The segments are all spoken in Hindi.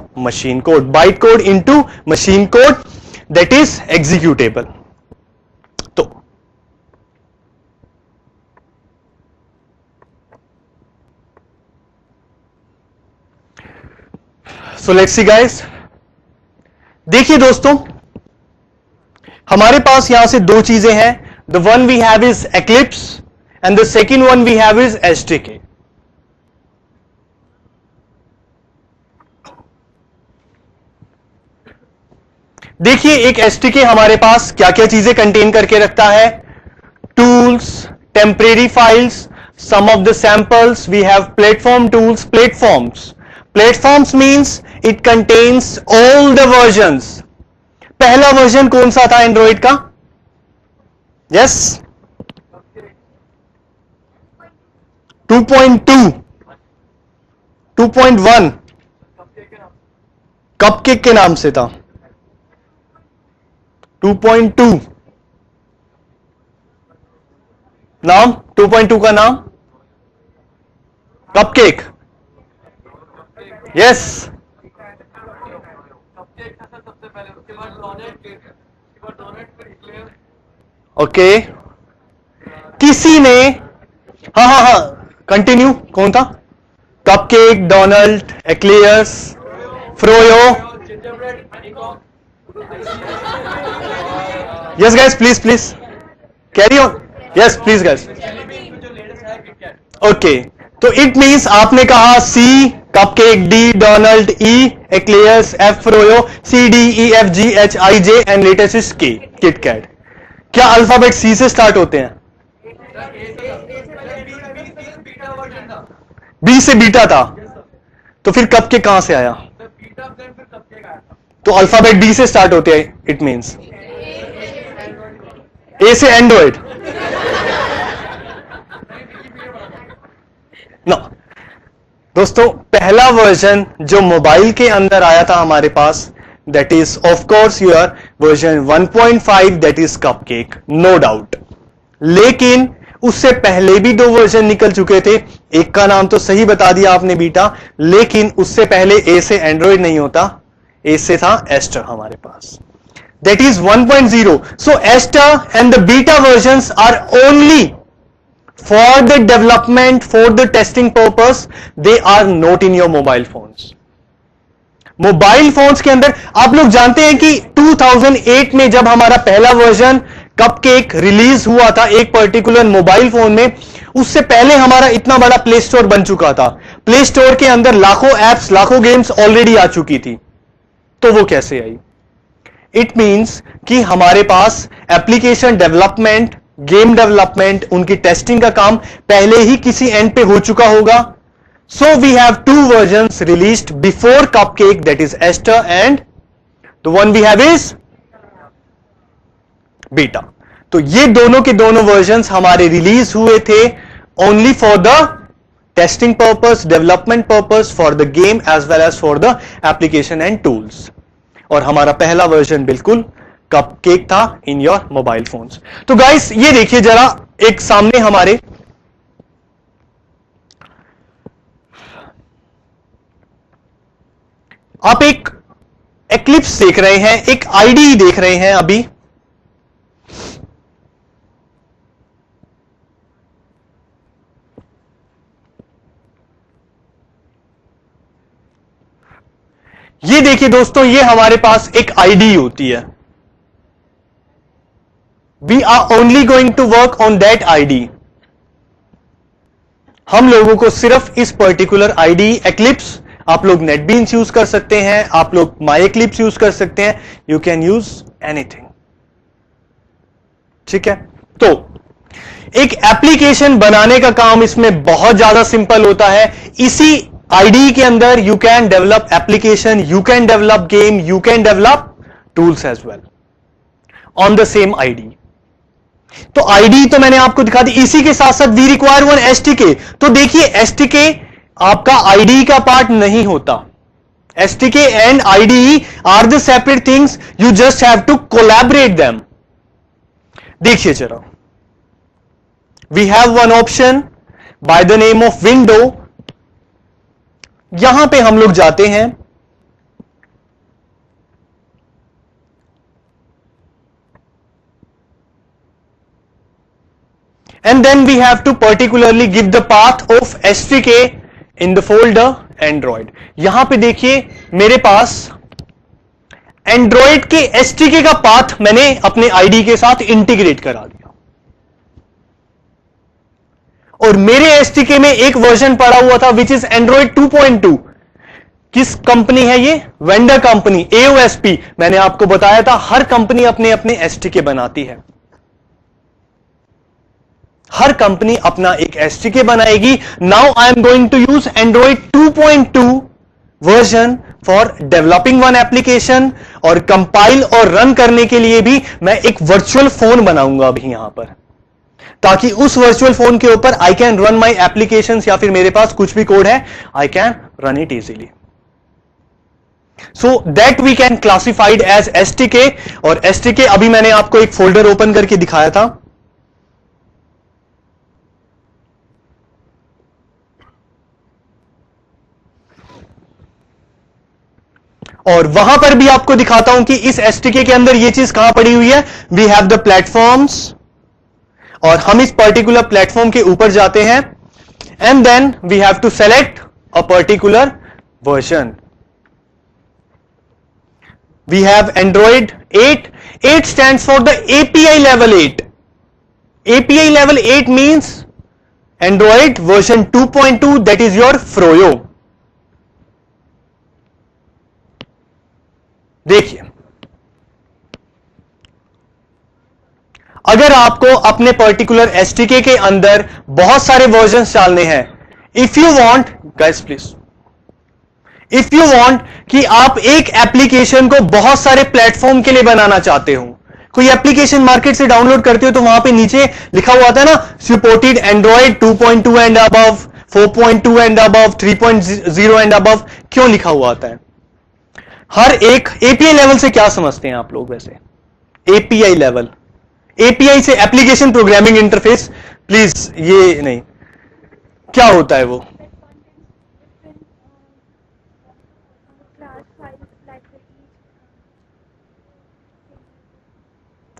machine code, byte code into machine code that is executable. तो so let's see guys, देखिए दोस्तों, हमारे पास यहां से दो चीजें हैं. The one we have is Eclipse and the second one we have is SDK. देखिए एक SDK हमारे पास क्या क्या चीजें कंटेन करके रखता है. Tools, temporary files, some of the samples, we have platform tools, platforms means it contains all the versions. पहला वर्जन कौन सा था एंड्रॉइड का? यस 2.2, 2.1 कपकेक के नाम से था. 2.2 नाम, 2.2 का नाम कपकेक. Yes okay. किसी ने हाँ कंटिन्यू. कौन था? Cupcake, Donald, eclairs, Froyo. Yes guys, please carry on. Yes please guys. Okay, तो इट मींस आपने कहा C cupcake, D Donald, E eclairs, F Froyo, C D E F G H I J and latest is K KitKat. क्या अल्फाबेट सी से स्टार्ट होते हैं? बी से बीटा था, तो फिर कपकेक कहां से आया? तो अल्फाबेट बी से स्टार्ट होते हैं, इट मींस ए से एंड्रॉइड. नो दोस्तों, पहला वर्जन जो मोबाइल के अंदर आया था हमारे पास, that is of course your version 1.5, that is Cupcake, no doubt. लेकिन उससे पहले भी दो वर्जन निकल चुके थे. एक का नाम तो सही बता दिया आपने, बीटा, लेकिन उससे पहले ए से एंड्रॉइड नहीं होता, ए से था एस्टर हमारे पास, that is 1.0. so Aster and the beta versions are only for the development, for the testing purpose. They are not in your mobile phones. Mobile phones के अंदर आप लोग जानते हैं कि 2008 में जब हमारा पहला वर्जन कपकेक रिलीज हुआ था एक पर्टिकुलर मोबाइल फोन में, उससे पहले हमारा इतना बड़ा प्ले स्टोर बन चुका था. प्ले स्टोर के अंदर लाखों एप्स, लाखों गेम्स ऑलरेडी आ चुकी थी. तो वो कैसे आई? इट मींस कि हमारे पास एप्लीकेशन डेवलपमेंट, गेम डेवलपमेंट, उनकी टेस्टिंग का काम पहले ही किसी एंड पे हो चुका होगा. So we have two versions released before Cupcake, that is Aster, and the one we have is Beta. तो ये दोनों के दोनों versions हमारे रिलीज हुए थे only for the testing purpose, development purpose, for the game as well as for the application and tools. और हमारा पहला वर्जन बिल्कुल Cupcake था in your mobile phones. तो guys ये देखिए जरा, एक सामने हमारे आप एक एक्लिप्स देख रहे हैं, एक आईडी देख रहे हैं. अभी ये देखिए दोस्तों, ये हमारे पास एक आईडी होती है. We are only going to work on that ID. हम लोगों को सिर्फ इस पर्टिकुलर आईडी एक्लिप्स, आप लोग नेटबीन्स यूज कर सकते हैं, आप लोग माई एक्लिप्स यूज कर सकते हैं, यू कैन यूज एनीथिंग. ठीक है, तो एक एप्लीकेशन बनाने का काम इसमें बहुत ज्यादा सिंपल होता है. इसी आईडी के अंदर you can develop application, you can develop game, you can develop tools as well on the same ID. तो आईडी तो मैंने आपको दिखा दी. इसी के साथ साथ वी रिक्वायर वन एसटीके. तो देखिए एसटीके आपका आईडी का पार्ट नहीं होता. SDK and ID are the separate things, you just have to collaborate them. देखिए जरा, we have one option by the name of window. यहां पे हम लोग जाते हैं and then we have to particularly give the path of STK in the folder Android. यहां पे देखिए मेरे पास Android के STK का पाथ मैंने अपने आईडी के साथ इंटीग्रेट करा दिया, और मेरे STK में एक वर्जन पड़ा हुआ था विच इज Android 2.2. किस कंपनी है ये? Vendor company AOSP. मैंने आपको बताया था हर कंपनी अपने अपने STK बनाती है, हर कंपनी अपना एक STK बनाएगी. Now I am going to use Android 2.2 version for developing one application, और कंपाइल और रन करने के लिए भी मैं एक वर्चुअल फोन बनाऊंगा अभी यहां पर, ताकि उस वर्चुअल फोन के ऊपर I can run my applications, या फिर मेरे पास कुछ भी कोड है I can run it easily. So that we can classified as STK. और STK अभी मैंने आपको एक फोल्डर ओपन करके दिखाया था, और वहां पर भी आपको दिखाता हूं कि इस STK के अंदर ये चीज कहां पड़ी हुई है. वी हैव द प्लेटफॉर्म्स, और हम इस पर्टिकुलर प्लेटफॉर्म के ऊपर जाते हैं, and then we have to select a particular version. We have Android 8. 8 stands for the API level 8. API level 8 means Android version 2.2, that is your Froyo. देखिए, अगर आपको अपने पर्टिकुलर STK के अंदर बहुत सारे वर्जन्स डालने हैं, if you want guys please, if you want कि आप एक एप्लीकेशन को बहुत सारे प्लेटफॉर्म के लिए बनाना चाहते हो, कोई एप्लीकेशन मार्केट से डाउनलोड करते हो तो वहां पे नीचे लिखा हुआ था ना, supported Android 2.2 and above, 4.2 and above, 3.0 and above. क्यों लिखा हुआ आता है? हर एक API लेवल से क्या समझते हैं आप लोग वैसे? API लेवल, API से एप्लीकेशन प्रोग्रामिंग इंटरफेस. प्लीज ये नहीं, क्या होता है वो?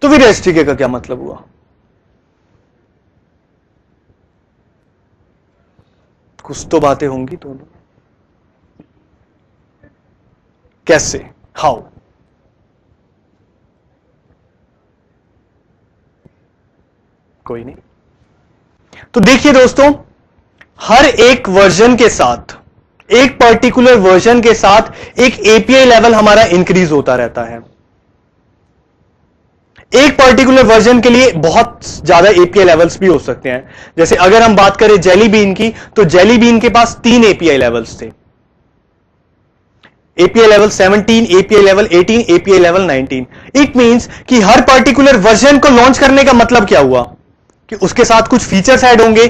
तो फिर STK का क्या मतलब हुआ? कुछ तो बातें होंगी दोनों. कैसे? हाउ? कोई नहीं. तो देखिए दोस्तों, हर एक वर्जन के साथ, एक पर्टिकुलर वर्जन के साथ एक API लेवल हमारा इंक्रीज होता रहता है. एक पर्टिकुलर वर्जन के लिए बहुत ज्यादा API लेवल्स भी हो सकते हैं. जैसे अगर हम बात करें जेली बीन की, तो जेली बीन के पास 3 API लेवल्स थे. API level 17, API level 18, API level 19. It means कि हर पर्टिकुलर वर्जन को लॉन्च करने का मतलब क्या हुआ कि उसके साथ कुछ फीचर्स ऐड होंगे.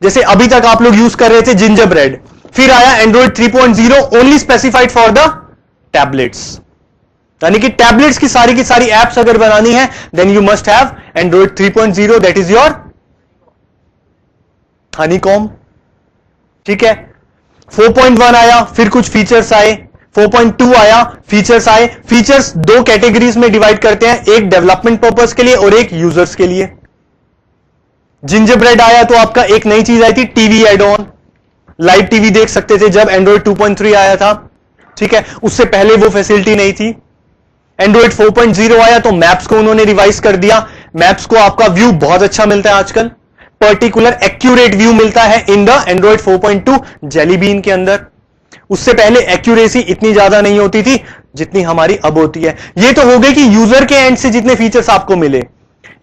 जैसे अभी तक आप लोग यूज कर रहे थे जिंजरब्रेड, फिर आया Android 3.0 only specified for the tablets. यानी कि टैबलेट्स की सारी एप्स अगर बनानी है, then you must have Android 3.0, that is your honeycomb. ठीक है. 4.1 आया, फिर कुछ फीचर्स आए. 4.2 आया, फीचर्स आए. फीचर्स 2 कैटेगरीज में डिवाइड करते हैं, एक डेवलपमेंट पर्पस के लिए और एक यूजर्स के लिए. जिंजरब्रेड आया तो आपका एक नई चीज आई थी, TV ad on. Live TV देख सकते थे जब Android 2.3 आया था. ठीक है. उससे पहले वो फैसिलिटी नहीं थी. Android 4.0 आया तो मैप्स को उन्होंने रिवाइज कर दिया. मैप्स को आपका व्यू बहुत अच्छा मिलता है आजकल, पर्टिकुलर एक्यूरेट व्यू मिलता है in the Android 4.2 jelly bean के अंदर. उससे पहले एक्यूरेसी इतनी ज्यादा नहीं होती थी जितनी हमारी अब होती है. ये तो हो गए कि यूजर के एंड से जितने फीचर्स आपको मिले.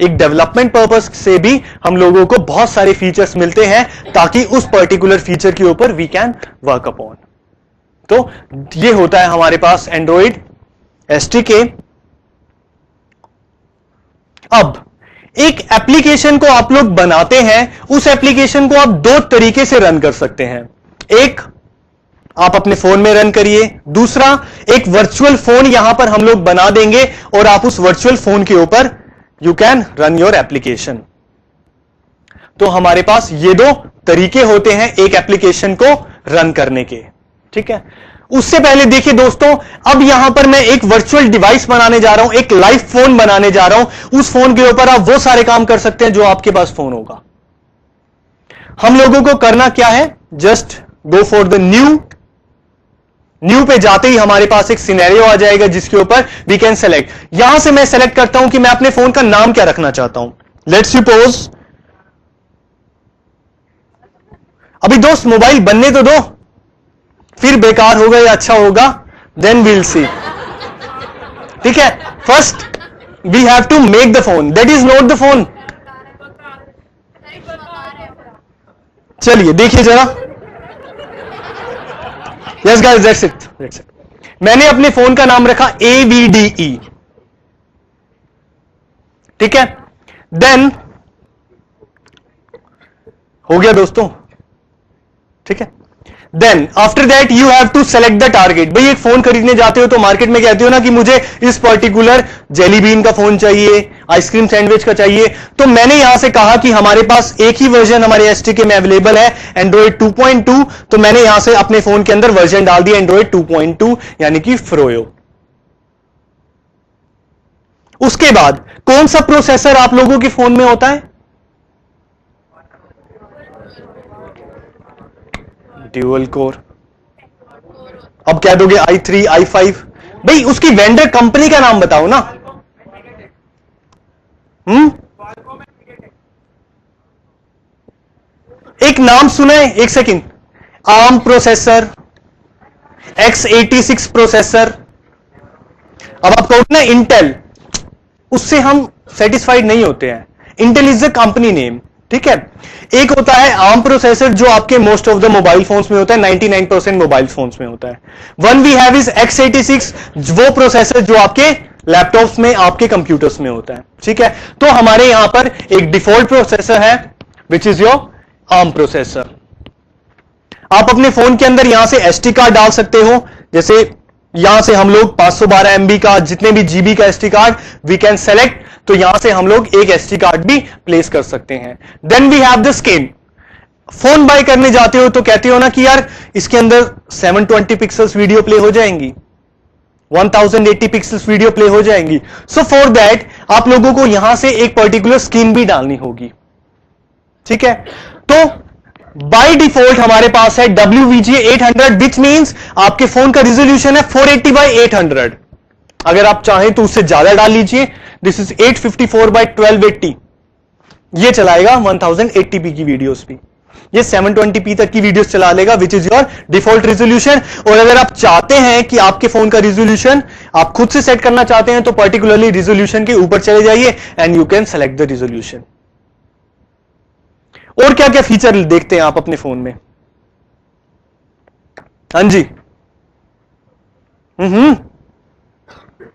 एक डेवलपमेंट पर्पस से भी हम लोगों को बहुत सारे फीचर्स मिलते हैं ताकि उस पर्टिकुलर फीचर के ऊपर वी कैन वर्क अपॉन. तो ये होता है हमारे पास Android STK. अब एक एप्लीकेशन को आप लोग बनाते हैं, उस एप्लीकेशन को आप 2 तरीके से रन कर सकते हैं. एक, आप अपने फोन में रन करिए. दूसरा, एक वर्चुअल फोन यहां पर हम लोग बना देंगे और आप उस वर्चुअल फोन के ऊपर you can run your application. तो हमारे पास ये 2 तरीके होते हैं एक एप्लीकेशन को रन करने के. ठीक है. उससे पहले देखिए दोस्तों, अब यहां पर मैं एक वर्चुअल डिवाइस बनाने जा रहा हूं, एक लाइव फोन बनाने जा रहा हूं। उस फोन के ऊपर आप वो सारे काम कर सकते हैं जो आपके पास फोन होगा। हम लोगों को करना क्या है, just go for the new पे जाते ही हमारे पास एक सिनेरियो आ जाएगा जिसके ऊपर वी कैन सेलेक्ट। यहां से मैं सेलेक्ट करता हूं कि मैं अपने फोन का नाम क्या रखना चाहता हूं। लेट्स सपोज, अभी दोस्त मोबाइल बनने तो दो, फिर बेकार होगा या अच्छा होगा, देन वील सी। ठीक है, first we have to make the phone, that is not the phone. चलिए देखिए जरा, यस गाइस, दैट्स इट। मैंने अपने फोन का नाम रखा AVDE। ठीक है, देन हो गया दोस्तों। ठीक है, then after that you have to select the target. भाई एक फोन खरीदने जाते हो तो मार्केट में कहते हो ना कि मुझे इस पर्टिकुलर जेली बीन का फोन चाहिए, आइसक्रीम सैंडविच का चाहिए। तो मैंने यहां से कहा कि हमारे पास एक ही वर्जन हमारे STK में अवेलेबल है, एंड्रॉइड 2.2। तो मैंने यहां से अपने फोन के अंदर वर्जन डाल दिया एंड्रॉइड 2.2, यानी कि फ्रोयो। उसके बाद कौन सा प्रोसेसर आप लोगों के फोन में होता है? Dual core. अब क्या दोगे, i3, i5? भाई उसकी वेंडर कंपनी का नाम बताओ ना। एक नाम सुना है, एक second. ARM processor, x86 processor. अब आप कहो ना इंटेल, उससे हम सेटिस्फाइड नहीं होते हैं। Intel is the company name. ठीक है, एक होता है ARM प्रोसेसर जो आपके most of the mobile phones में होता है, 99% मोबाइल फोन्स में होता है। One we have is x86, वो प्रोसेसर जो आपके लैपटॉप्स में, आपके कंप्यूटर्स में होता है। ठीक है, तो हमारे यहां पर एक डिफॉल्ट प्रोसेसर है which is your ARM processor. आप अपने फोन के अंदर यहां से SD कार्ड डाल सकते हो, जैसे यहां से हम लोग 512 MB का, जितने भी GB का SD card we can select. तो यहां से हम लोग एक SD कार्ड भी प्लेस कर सकते हैं। Then we have the screen. Phone buy करने जाते हो तो कहते हो ना कि यार इसके अंदर 720 पिक्सल्स वीडियो प्ले हो जाएंगी, 1080 पिक्सल्स वीडियो प्ले हो जाएंगी। सो फॉर दैट आप लोगों को यहां से एक पर्टिकुलर स्क्रीन भी डालनी होगी। ठीक है, तो बाय डिफॉल्ट हमारे पास है WVGA 800, विच मींस आपके फोन का रिजोल्यूशन है 480 by 800। अगर आप चाहें तो उससे ज्यादा डाल लीजिए, दिस इज 854 by 1280। ये चलाएगा 1080p की वीडियोस भी, ये 720p तक की वीडियोस चला लेगा, which is your default resolution. और अगर आप चाहते हैं कि आपके फोन का रिजोल्यूशन आप खुद से सेट करना चाहते हैं तो पर्टिकुलरली रिजोल्यूशन के ऊपर चले जाइए and you can select the resolution. और क्या क्या फीचर देखते हैं आप अपने फोन में? हाँ जी,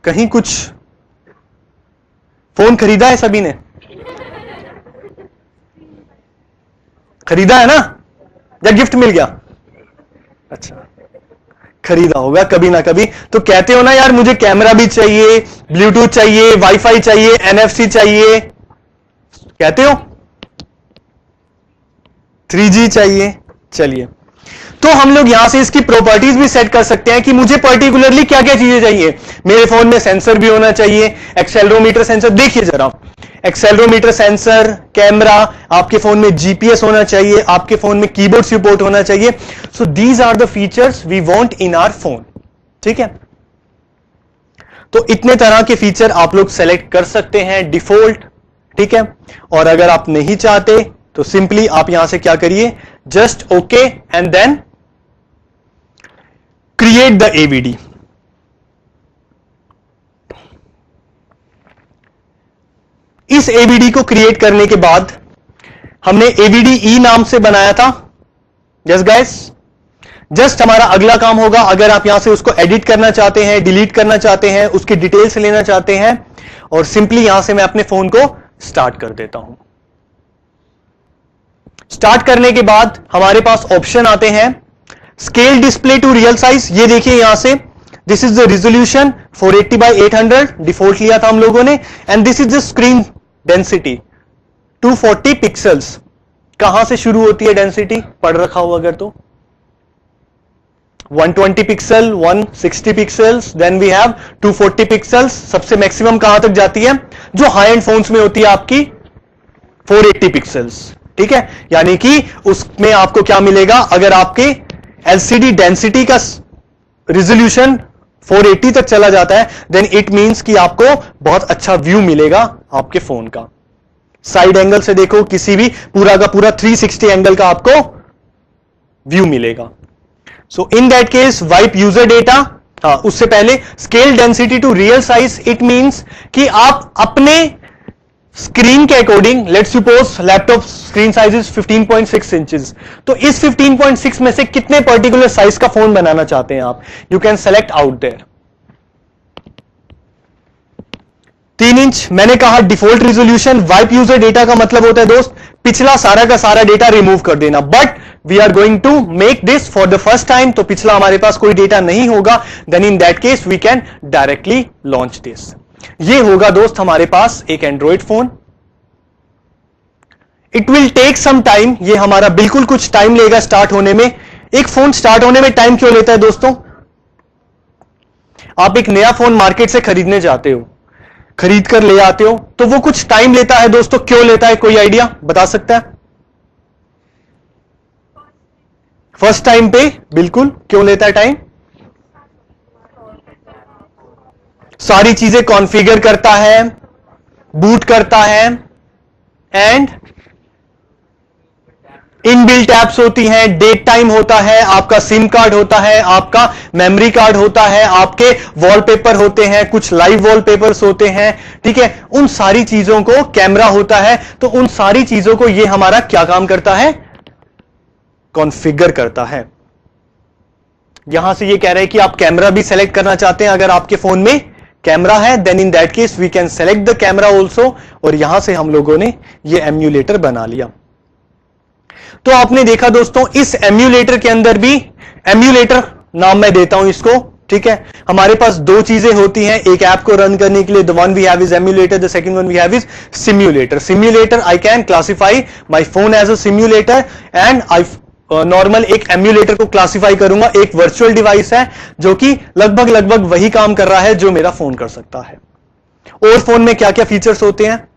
कहीं कुछ फोन खरीदा है सभी ने? खरीदा है ना, या गिफ्ट मिल गया? अच्छा, खरीदा होगा कभी ना कभी। तो कहते हो ना यार मुझे कैमरा भी चाहिए, ब्लूटूथ चाहिए, वाईफाई चाहिए, NFC चाहिए, कहते हो 3G चाहिए। चलिए, तो हम लोग यहां से इसकी प्रॉपर्टीज भी सेट कर सकते हैं कि मुझे पर्टिकुलरली क्या क्या चीजें चाहिए। मेरे फोन में सेंसर भी होना चाहिए, एक्सेलेरोमीटर सेंसर। देखिए जरा, एक्सेलेरोमीटर सेंसर, कैमरा, आपके फोन में GPS होना चाहिए, आपके फोन में कीबोर्ड सपोर्ट होना चाहिए। So these are the features we want in our phone. ठीक है, तो इतने तरह के फीचर आप लोग सेलेक्ट कर सकते हैं डिफॉल्ट। ठीक है, और अगर आप नहीं चाहते तो सिंपली आप यहां से क्या करिए, just okay and then create the AVD। इस AVD को क्रिएट करने के बाद हमने AVDE नाम से बनाया था। यस गाइस, जस्ट हमारा अगला काम होगा, अगर आप यहां से उसको एडिट करना चाहते हैं, डिलीट करना चाहते हैं, उसकी डिटेल्स लेना चाहते हैं, और सिंपली यहां से मैं अपने फोन को स्टार्ट कर देता हूं। स्टार्ट करने के बाद हमारे पास ऑप्शन आते हैं, scale display to real size. ये देखिए यहां से, this is the resolution 480 by 800 default लिया था हम लोगों ने, and this is the screen density 240 pixels. कहां से शुरू होती है डेंसिटी, पढ़ रखा हो अगर तो? 120 pixel, 160 pixels, then we have 240 pixels. सबसे मैक्सिमम कहां तक जाती है? जो हाई एंड फोन्स में होती है आपकी 480 पिक्सल्स। ठीक है, यानी कि उसमें आपको क्या मिलेगा? अगर आपके एलसीडी डेंसिटी का रिजोल्यूशन 480 तक चला जाता है, देन इट मींस कि आपको बहुत अच्छा व्यू मिलेगा आपके फोन का। साइड एंगल से देखो, किसी भी पूरा का पूरा 360 एंगल का आपको व्यू मिलेगा। So in that case wipe user data. उससे पहले scale density to real size, it means कि आप अपने स्क्रीन के according, let's suppose laptop screen size is 15.6 inches, तो इस 15.6 में से कितने पर्टिकुलर साइज का फोन बनाना चाहते हैं आप, you can select out there. 3 inch मैंने कहा default resolution. Wipe user data का मतलब होता है दोस्त पिछला सारा का सारा डेटा रिमूव कर देना, but we are going to make this for the first time, तो पिछला हमारे पास कोई डेटा नहीं होगा, then in that case we can directly launch this. ये होगा दोस्त हमारे पास एक android phone. It will take some time, ये हमारा बिल्कुल कुछ टाइम लेगा स्टार्ट होने में। एक फोन स्टार्ट होने में टाइम क्यों लेता है दोस्तों? आप एक नया फोन मार्केट से खरीदने जाते हो, खरीद कर ले आते हो, तो वो कुछ टाइम लेता है दोस्तों। क्यों लेता है, कोई आइडिया बता सकता है? फर्स्ट टाइम पे बिल्कुल क्यों लेता है टाइम? सारी चीजें कॉन्फ़िगर करता है, बूट करता है, एंड इनबिल्ट एप्स होती हैं, डेट टाइम होता है, आपका सिम कार्ड होता है, आपका मेमोरी कार्ड होता है, आपके वॉलपेपर होते हैं, कुछ लाइव वॉलपेपर्स होते हैं। ठीक है, उन सारी चीजों को, कैमरा होता है, तो उन सारी चीजों को ये हमारा क्या काम करता है? कॉन्फ़िगर करता है। यहां से ये कह रहे हैं कि आप कैमरा भी सेलेक्ट करना चाहते हैं। अगर आपके फोन में कैमरा है, then in that case we can select the camera also, और यहां से हम लोगों ने ये एम्यूलेटर बना लिया। तो आपने देखा दोस्तों, इस एम्यूलेटर के अंदर भी, एम्यूलेटर नाम मैं देता हूं इसको, ठीक है, हमारे पास दो चीजें होती हैं एक ऐप को रन करने के लिए। The one we have is emulator, the second one we have is simulator. Simulator I can classify my phone as a simulator, and I normal एक एम्यूलेटर को क्लासिफाई करूंगा, एक वर्चुअल डिवाइस है जो कि लगभग वही काम कर रहा है जो मेरा फोन कर सकता है। और फोन में क्या क्या फीचर्स होते हैं?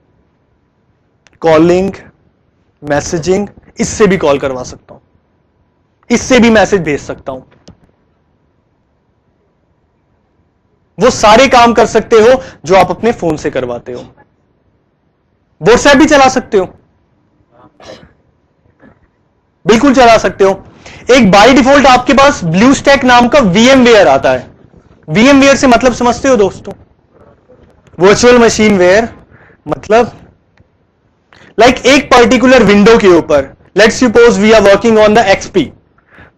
कॉलिंग, मैसेजिंग, इससे भी कॉल करवा सकता हूं, इससे भी मैसेज भेज सकता हूं, वो सारे काम कर सकते हो जो आप अपने फोन से करवाते हो। व्हाट्सएप भी चला सकते हो, बिल्कुल चला सकते हो। एक बाय डिफॉल्ट आपके पास ब्लू स्टैक नाम का VMware आता है। VMware से मतलब समझते हो दोस्तों? वर्चुअल मशीन वेयर, मतलब लाइक एक पर्टिकुलर विंडो के ऊपर, let's suppose we are working on the XP,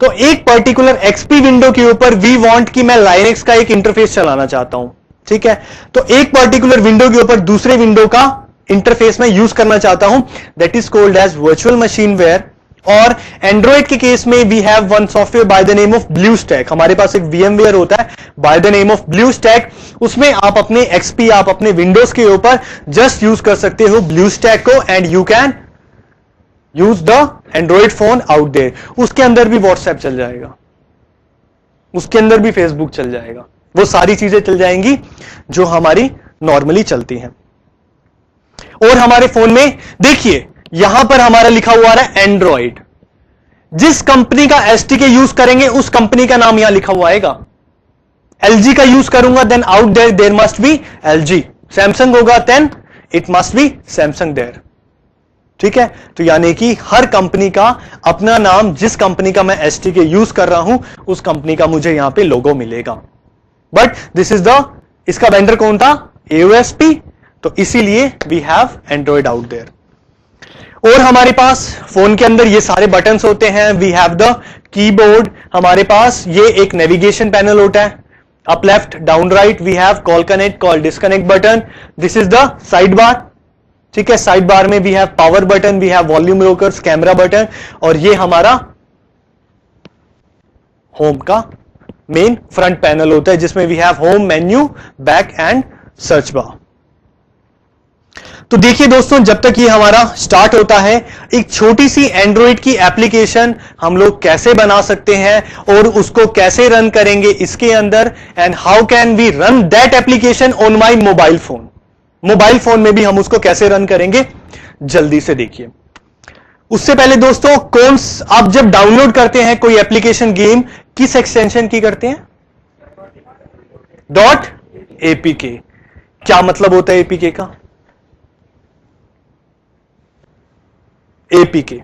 तो एक पर्टिकुलर XP विंडो के ऊपर वी वांट कि मैं लाइनक्स का एक इंटरफेस चलाना चाहता हूं, ठीक है, तो एक पर्टिकुलर विंडो के ऊपर दूसरे विंडो का इंटरफेस में यूज करना चाहता हूं, that is called as virtual machine ware. और एंड्रॉइड के केस में we have one software by the name of blue stack. हमारे पास एक VMware होता है by the name of blue stack, उसमें आप अपने XP, आप अपने विंडोज के ऊपर जस्ट यूज कर सकते हो ब्लू स्टैक को, and you can use the android phone out there. उसके अंदर भी व्हाट्सएप चल जाएगा, उसके अंदर भी फेसबुक चल जाएगा, वो सारी चीजें चल जाएंगी जो हमारी नॉर्मली चलती हैं। और हमारे फोन में देखिए यहां पर हमारा लिखा हुआ है एंड्रॉइड। जिस कंपनी का SDK यूज करेंगे उस कंपनी का नाम यहां लिखा हुआ आएगा। LG का यूज करूंगा then out there must be LG। Samsung होगा then it must be Samsung there. ठीक है, तो यानी कि हर कंपनी का अपना नाम, जिस कंपनी का मैं SDK यूज कर रहा हूं उस कंपनी का मुझे यहां पे लोगो मिलेगा। बट दिस इज द, इसका वेंडर कौन था? AOSP, तो इसीलिए we have android out there. और हमारे पास फोन के अंदर ये सारे बटन्स होते हैं। वी हैव द कीबोर्ड, हमारे पास ये एक नेविगेशन पैनल होता है, up left down right we have call connect, call disconnect button, this is the side bar. ठीक है, साइड बार में we have power button, we have volume rockers, camera button, और ये हमारा होम का मेन फ्रंट पैनल होता है जिसमें we have home, menu, back and search bar. तो देखिए दोस्तों, जब तक ये हमारा स्टार्ट होता है, एक छोटी सी एंड्रॉइड की एप्लीकेशन हम लोग कैसे बना सकते हैं और उसको कैसे रन करेंगे इसके अंदर, and how can we run that application on my mobile phone. Mobile phone में भी हम उसको कैसे रन करेंगे, जल्दी से देखिए। उससे पहले दोस्तों, आप जब डाउनलोड करते हैं कोई एप्लीकेशन, गेम, किस एक्सटेंशन की करते हैं? .apk। क्या मतलब होता है एपीके का? APK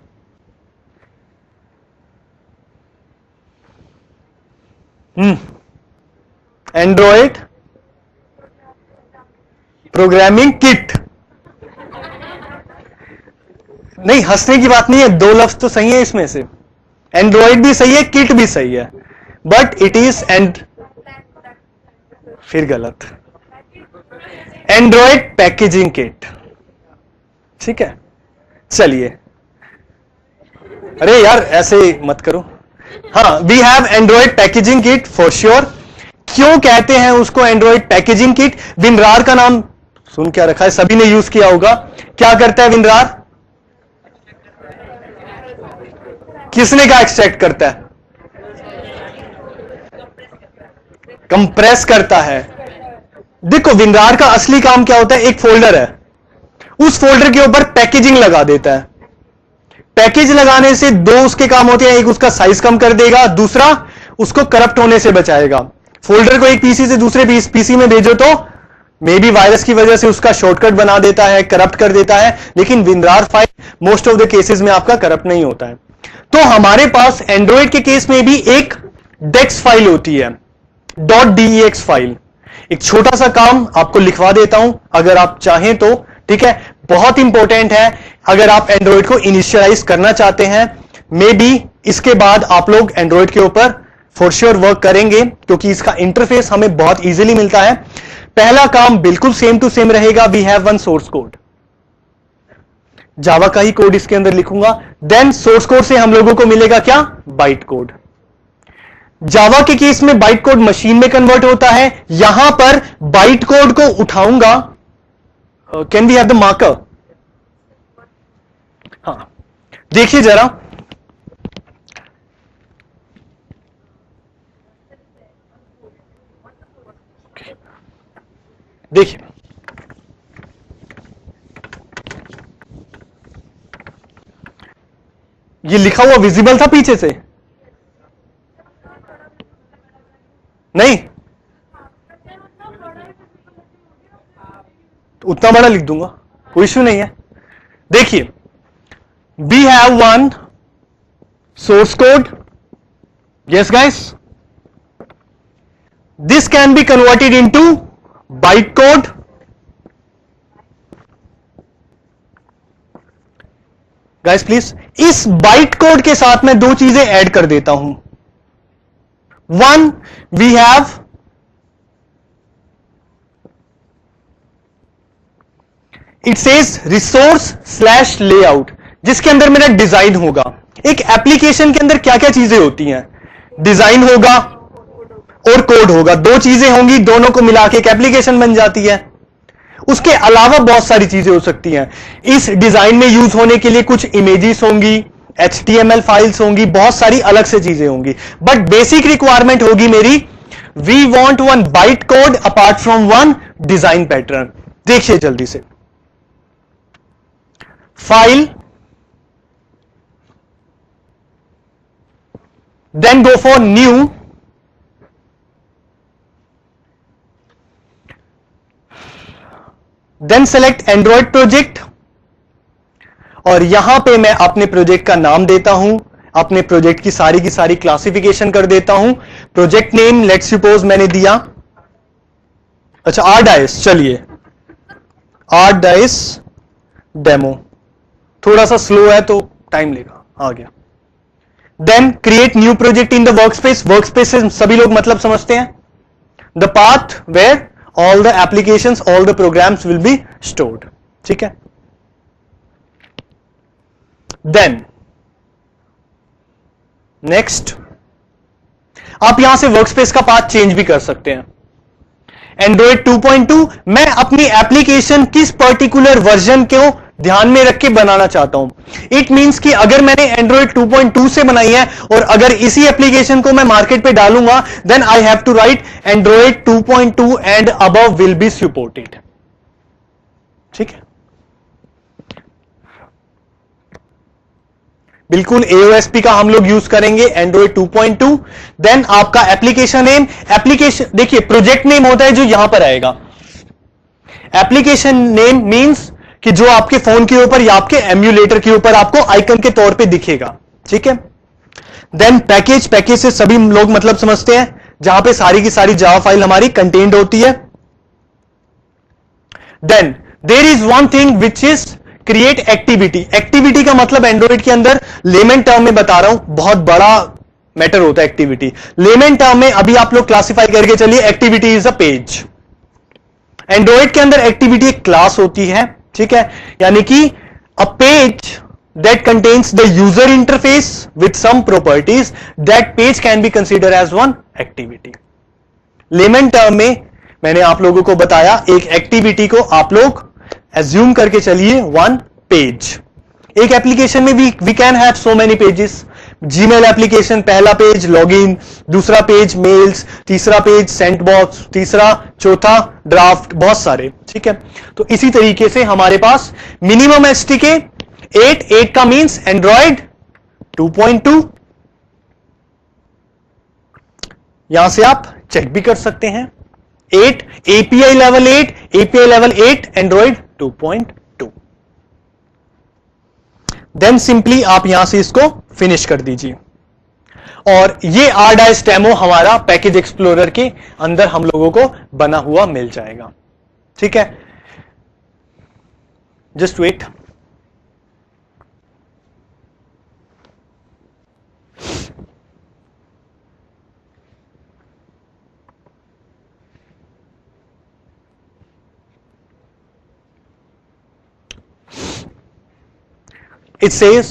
Android programming kit. नहीं, हंसने की बात नहीं है, दो लफ्ज तो सही है इसमें से। एंड्रॉयड भी सही है, किट भी सही है, बट इट इज फिर गलत। एंड्रॉयड पैकेजिंग किट, ठीक है। चलिए, अरे यार ऐसे मत करो। हाँ, we have android packaging kit for sure. क्यों कहते हैं उसको एंड्रॉयड पैकेजिंग किट? विनरार का नाम सुन क्या रखा है, सभी ने यूज किया होगा। क्या करता है विनरार? किसने का एक्सट्रैक्ट करता है? कंप्रेस करता है। देखो, विनरार का असली काम क्या होता है? एक फोल्डर है, उस फोल्डर के ऊपर पैकेजिंग लगा देता है। पैकेज लगाने से दो उसके काम होते हैं, एक उसका साइज कम कर देगा, दूसरा उसको करप्ट होने से बचाएगा। फोल्डर को एक पीसी से दूसरे पीसी में भेजो तो मे बी वायरस की वजह से उसका शॉर्टकट बना देता है, करप्ट कर देता है, लेकिन WinRAR file most of the cases में आपका करप्ट नहीं होता है। तो हमारे पास एंड्रॉयड के केस में भी एक डेक्स फाइल होती है, .dex फाइल। एक छोटा सा काम आपको लिखवा देता हूं अगर आप चाहें तो, ठीक है, बहुत इंपॉर्टेंट है। अगर आप एंड्रॉयड को इनिशियलाइज करना चाहते हैं, मे बी इसके बाद आप लोग एंड्रॉयड के ऊपर फॉर श्योर वर्क करेंगे, क्योंकि इसका इंटरफेस हमें बहुत इजीली मिलता है। पहला काम बिल्कुल सेम टू सेम रहेगा, we have one source code, Java का ही कोड इसके अंदर लिखूंगा। देन सोर्स कोड से हम लोगों को मिलेगा क्या? Byte code. जावा के केस में बाइट कोड मशीन में कन्वर्ट होता है, यहां पर बाइट कोड को उठाऊंगा। Can we have the marker? हाँ, देखिए जरा, देखिए, ये लिखा हुआ विजिबल था पीछे से? नहीं, तो उतना बड़ा लिख दूंगा, कोई इश्यू नहीं है। देखिए, we have one source code, yes guys, this can be converted into byte code. Guys please, इस बाइट कोड के साथ मैं दो चीजें ऐड कर देता हूं। One, we have it says resource slash layout, जिसके अंदर मेरा डिजाइन होगा। एक एप्लीकेशन के अंदर क्या क्या चीजें होती हैं? डिजाइन होगा और कोड होगा, दो चीजें होंगी, दोनों को मिला के एक एप्लीकेशन बन जाती है। उसके अलावा बहुत सारी चीजें हो सकती हैं। इस डिजाइन में यूज होने के लिए कुछ इमेजेस होंगी, HTML फाइल्स होंगी, बहुत सारी अलग से चीजें होंगी, बट बेसिक रिक्वायरमेंट होगी मेरी, we want one byte code apart from one design pattern. देखिए जल्दी से, file, then go for new, then select android project, और यहां पे मैं अपने प्रोजेक्ट का नाम देता हूं, अपने प्रोजेक्ट की सारी क्लासिफिकेशन कर देता हूं। प्रोजेक्ट नेम लेट्स सपोज मैंने दिया, अच्छा आरडाइस, चलिए आरडाइस डेमो, थोड़ा सा स्लो है तो टाइम लेगा, आ गया। Then create new project in the workspace. Workspace से सभी लोग मतलब समझते हैं, the path where all the applications, all the programs will be stored, ठीक है। Then next, आप यहां से वर्कस्पेस का पाथ चेंज भी कर सकते हैं। एंड्रॉइड 2.2 मैं अपनी एप्लीकेशन किस पर्टिकुलर वर्जन को ध्यान में रख के बनाना चाहता हूं। इट मींस कि अगर मैंने एंड्रॉइड 2.2 से बनाई है और अगर इसी एप्लीकेशन को मैं मार्केट पे डालूंगा, then I have to write android 2.2 and above will be supported. ठीक है, बिल्कुल AOSP का हम लोग यूज करेंगे एंड्रॉइड 2.2। देन आपका एप्लीकेशन नेम, एप्लीकेशन देखिए प्रोजेक्ट नेम होता है जो यहां पर आएगा। एप्लीकेशन नेम मींस कि जो आपके फोन के ऊपर या आपके एम्यूलेटर के ऊपर आपको आइकन के तौर पे दिखेगा। ठीक है, देन पैकेज, पैकेज से सभी लोग मतलब समझते हैं जहां पे सारी की सारी जावा फाइल हमारी कंटेन्ड होती है। Then there is one thing which is create activity. Activity का मतलब एंड्रॉइड के अंदर लेमन टर्म में बता रहा हूं, बहुत बड़ा मैटर होता है एक्टिविटी। लेमन टर्म में अभी आप लोग क्लासिफाई करके चलिए, activity is a page. Android के अंदर एक्टिविटी एक क्लास होती है। ठीक है, यानी कि a page that contains the user interface with some properties, that page can be consider as one activity. Layman term में मैंने आप लोगों को बताया, एक एक्टिविटी को आप लोग एज्यूम करके चलिए वन पेज। एक एप्लीकेशन में we can have so many pages. Gmail application पहला पेज लॉगिन, दूसरा पेज मेल्स, तीसरा पेज सेंट बॉक्स, तीसरा चौथा ड्राफ्ट, बहुत सारे। ठीक है, तो इसी तरीके से हमारे पास मिनिमम एसटीके 8 का मींस एंड्रॉइड 2.2। यहां से आप चेक भी कर सकते हैं। 8 API level 8, API level 8 android 2.2। Then simply आप यहां से इसको फिनिश कर दीजिए और ये RDICE डेमो हमारा पैकेज एक्सप्लोरर के अंदर हम लोगों को बना हुआ मिल जाएगा। ठीक है, जस्ट वेट। It says